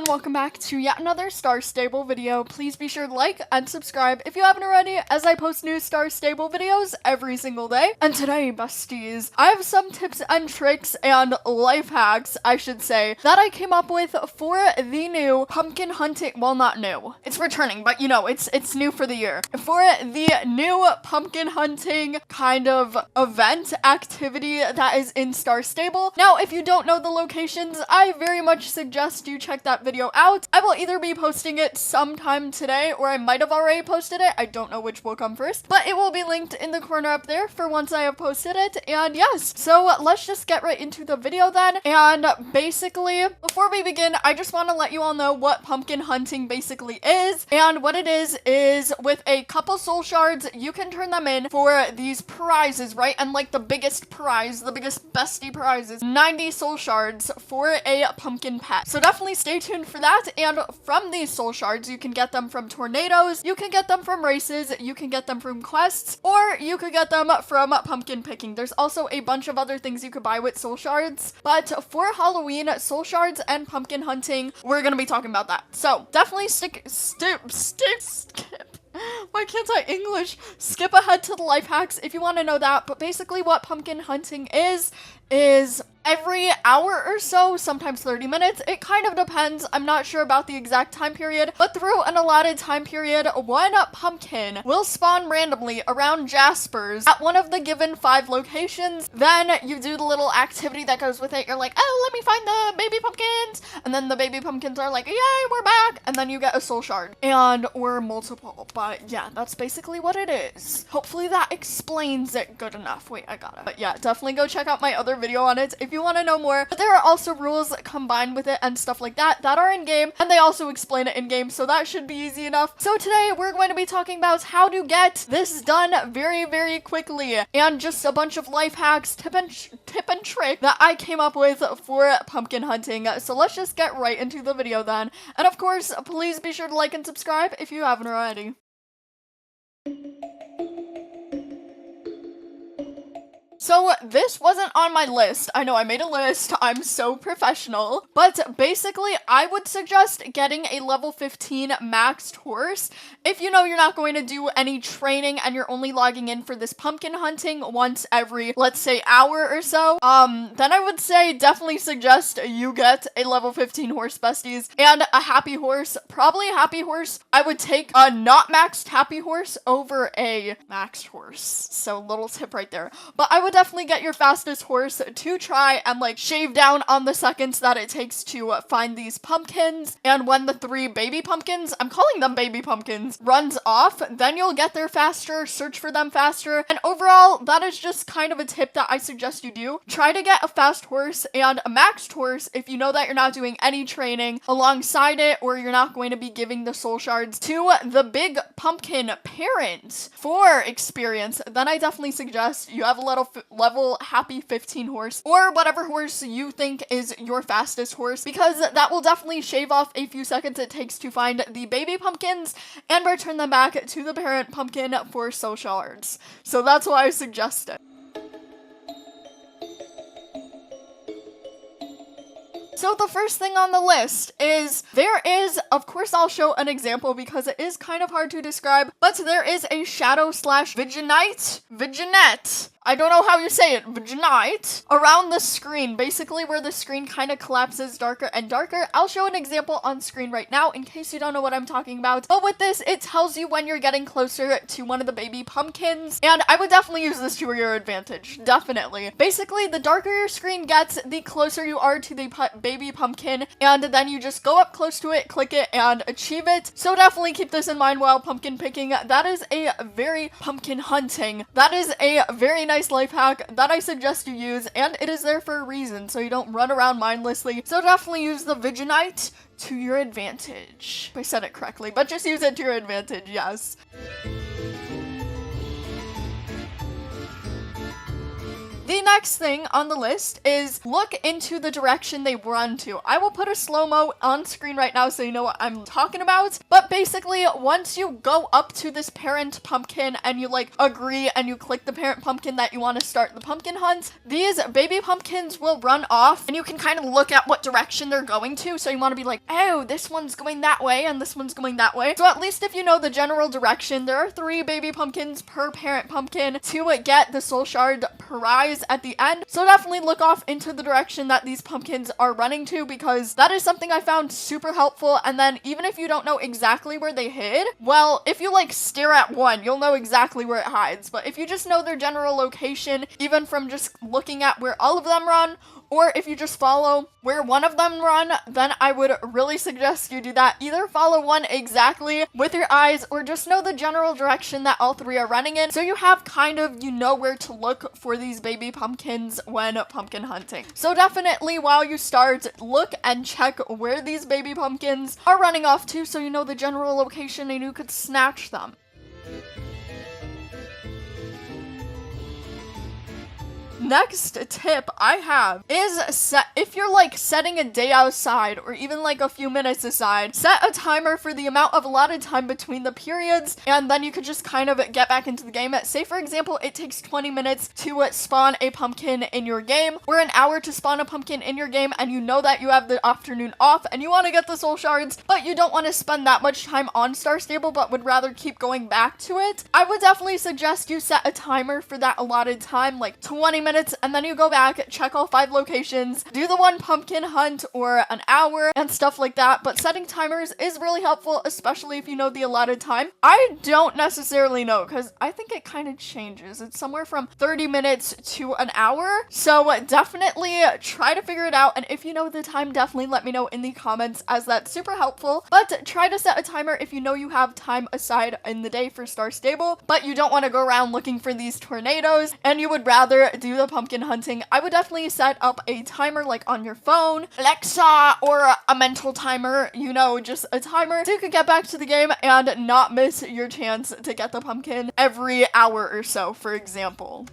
welcome back to yet another Star Stable video. Please be sure to like and subscribe if you haven't already, as I post new Star Stable videos every single day. And today, besties, I have some tips and tricks and life hacks, I should say, that I came up with for the new pumpkin hunting. Well, not new. It's returning, but you know, it's new for the year. For the new pumpkin hunting kind of event activity that is in Star Stable. Now, if you don't know the locations, I very much suggest you check that video out. I will either be posting it sometime today, or I might have already posted it. I don't know which will come first, but it will be linked in the corner up there for once I have posted it. And yes, so let's just get right into the video then. And basically, before we begin, I just want to let you all know what pumpkin hunting basically is. And what it is with a couple soul shards, you can turn them in for these prizes, right? And like the biggest prize, the biggest bestie prize is 90 soul shards for a pumpkin pet. So definitely stay tuned for that. And from these soul shards, you can get them from tornadoes, you can get them from races, you can get them from quests, or you could get them from pumpkin picking. There's also a bunch of other things you could buy with soul shards, but for Halloween, soul shards and pumpkin hunting, we're gonna be talking about that. So definitely skip. Why can't I English? Skip ahead to the life hacks if you want to know that. But basically what pumpkin hunting is every hour or so, sometimes 30 minutes. It kind of depends. I'm not sure about the exact time period, but through an allotted time period, one pumpkin will spawn randomly around Jasper's at one of the given 5 locations. Then you do the little activity that goes with it. You're like, oh, let me find the baby pumpkins. And then the baby pumpkins are like, yay, we're back. And then you get a soul shard or multiple. But yeah, that's basically what it is. Hopefully that explains it good enough. Wait, I got it. But yeah, definitely go check out my other video on it if you want to know more. But there are also rules combined with it and stuff like that are in game, and they also explain it in game, so that should be easy enough. So today we're going to be talking about how to get this done very, very quickly, and just a bunch of life hacks, tip and trick that I came up with for pumpkin hunting. So let's just get right into the video then. And of course, please be sure to like and subscribe if you haven't already. So this wasn't on my list. I know I made a list. I'm so professional. But basically, I would suggest getting a level 15 maxed horse. If you know you're not going to do any training and you're only logging in for this pumpkin hunting once every, let's say, hour or so, then I would say definitely suggest you get a level 15 horse, besties, and a happy horse. Probably a happy horse. I would take a not maxed happy horse over a maxed horse. So little tip right there. But I would definitely get your fastest horse to try and like shave down on the seconds that it takes to find these pumpkins. And when the 3 baby pumpkins, I'm calling them baby pumpkins, runs off, then you'll get there faster, search for them faster. And overall, that is just kind of a tip that I suggest you do. Try to get a fast horse and a maxed horse if you know that you're not doing any training alongside it, or you're not going to be giving the soul shards to the big pumpkin parent for experience. Then I definitely suggest you have a level happy 15 horse, or whatever horse you think is your fastest horse, because that will definitely shave off a few seconds it takes to find the baby pumpkins and return them back to the parent pumpkin for soul shards. So that's why I suggest it. So the first thing on the list is, of course I'll show an example because it is kind of hard to describe, but there is a shadow slash vignette, I don't know how you say it, vignette, around the screen, basically where the screen kind of collapses darker and darker. I'll show an example on screen right now in case you don't know what I'm talking about. But with this, it tells you when you're getting closer to one of the baby pumpkins, and I would definitely use this to your advantage, definitely. Basically, the darker your screen gets, the closer you are to the baby pumpkin, and then you just go up close to it, click it, and achieve it. So definitely keep this in mind while pumpkin picking. That is a very pumpkin hunting. That is a very nice life hack that I suggest you use, and it is there for a reason, so you don't run around mindlessly. So definitely use the vignette to your advantage. I said it correctly, but just use it to your advantage, yes. The next thing on the list is look into the direction they run to. I will put a slow-mo on screen right now so you know what I'm talking about. But basically, once you go up to this parent pumpkin and you like agree and you click the parent pumpkin that you want to start the pumpkin hunt, these baby pumpkins will run off and you can kind of look at what direction they're going to. So you want to be like, oh, this one's going that way and this one's going that way. So at least if you know the general direction, there are 3 baby pumpkins per parent pumpkin to get the soul shard prize at the end. So definitely look off into the direction that these pumpkins are running to, because that is something I found super helpful. And then even if you don't know exactly where they hid, well, if you like stare at one, you'll know exactly where it hides. But if you just know their general location, even from just looking at where all of them run, or if you just follow where one of them run, then I would really suggest you do that. Either follow one exactly with your eyes or just know the general direction that all 3 are running in. So you have kind of, you know where to look for these baby pumpkins when pumpkin hunting. So definitely while you start, look and check where these baby pumpkins are running off to so you know the general location and you could snatch them. Next tip I have is if you're like setting a day outside or even like a few minutes aside, set a timer for the amount of allotted time between the periods, and then you could just kind of get back into the game. Say for example, it takes 20 minutes to spawn a pumpkin in your game, or an hour to spawn a pumpkin in your game, and you know that you have the afternoon off and you want to get the soul shards, but you don't want to spend that much time on Star Stable but would rather keep going back to it. I would definitely suggest you set a timer for that allotted time, like 20 minutes, and then you go back, check all 5 locations, do the 1 pumpkin hunt or an hour and stuff like that. But setting timers is really helpful, especially if you know the allotted time. I don't necessarily know because I think it kind of changes. It's somewhere from 30 minutes to an hour. So definitely try to figure it out. And if you know the time, definitely let me know in the comments, as that's super helpful. But try to set a timer if you know you have time aside in the day for Star Stable, but you don't want to go around looking for these tornadoes and you would rather do the pumpkin hunting. I would definitely set up a timer like on your phone, Alexa, or a mental timer, you know, just a timer so you could get back to the game and not miss your chance to get the pumpkin every hour or so, for example.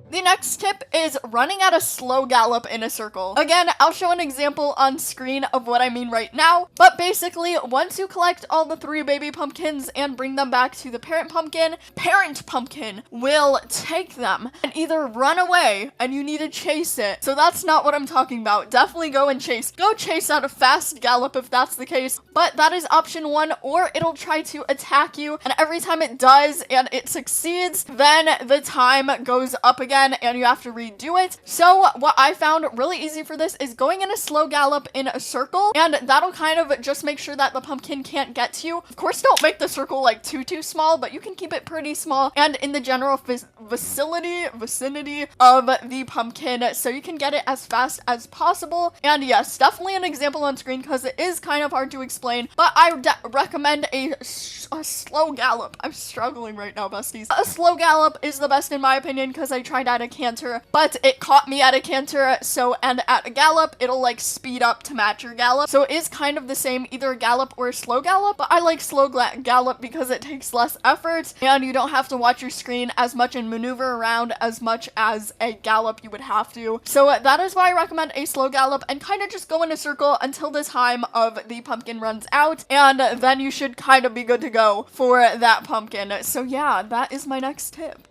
The next tip is running at a slow gallop in a circle. Again, I'll show an example on screen of what I mean right now, but basically, once you collect all the 3 baby pumpkins and bring them back to the parent pumpkin will take them and either run away and you need to chase it. So that's not what I'm talking about. Definitely go and chase. Go chase at a fast gallop if that's the case, but that is option 1, or it'll try to attack you, and every time it does and it succeeds, then the time goes up again and you have to redo it. So what I found really easy for this is going in a slow gallop in a circle, and that'll kind of just make sure that the pumpkin can't get to you. Of course, don't make the circle like too small, but you can keep it pretty small and in the general vicinity of the pumpkin so you can get it as fast as possible. And yes, definitely an example on screen because it is kind of hard to explain, but I recommend a slow gallop. I'm struggling right now, besties. A slow gallop is the best in my opinion because I tried at a canter, but it caught me at a canter, and at a gallop, it'll like speed up to match your gallop. So it is kind of the same, either a gallop or a slow gallop, but I like slow gallop because it takes less effort and you don't have to watch your screen as much and maneuver around as much as a gallop you would have to. So that is why I recommend a slow gallop, and kind of just go in a circle until the time of the pumpkin runs out, and then you should kind of be good to go for that pumpkin. So yeah, that is my next tip.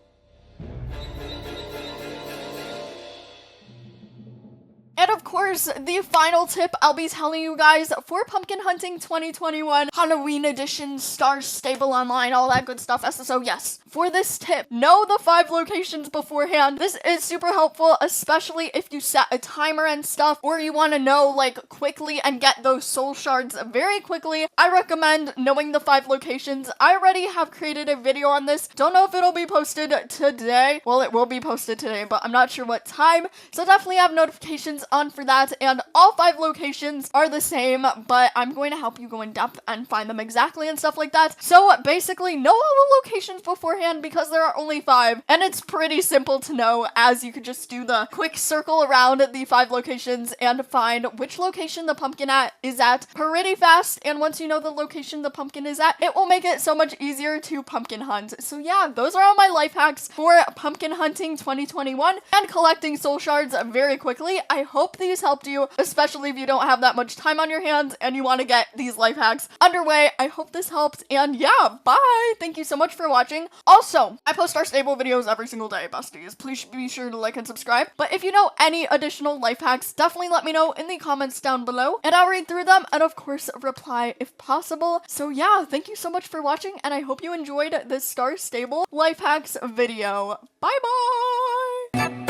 And of course, the final tip I'll be telling you guys for Pumpkin Hunting 2021, Halloween Edition, Star Stable Online, all that good stuff. So yes, for this tip, know the 5 locations beforehand. This is super helpful, especially if you set a timer and stuff, or you want to know like quickly and get those soul shards very quickly. I recommend knowing the 5 locations. I already have created a video on this. Don't know if it'll be posted today. Well, it will be posted today, but I'm not sure what time. So definitely have notifications on for that, and all 5 locations are the same, but I'm going to help you go in depth and find them exactly and stuff like that. So basically, know all the locations beforehand because there are only 5, and it's pretty simple to know, as you could just do the quick circle around the 5 locations and find which location the pumpkin is at pretty fast. And once you know the location the pumpkin is at, it will make it so much easier to pumpkin hunt. So yeah, those are all my life hacks for pumpkin hunting 2021 and collecting soul shards very quickly. I hope these helped you, especially if you don't have that much time on your hands and you want to get these life hacks underway. I hope this helped, and yeah, bye! Thank you so much for watching. Also, I post Star Stable videos every single day, besties. Please be sure to like and subscribe. But if you know any additional life hacks, definitely let me know in the comments down below, and I'll read through them and of course reply if possible. So yeah, thank you so much for watching, and I hope you enjoyed this Star Stable life hacks video. Bye bye!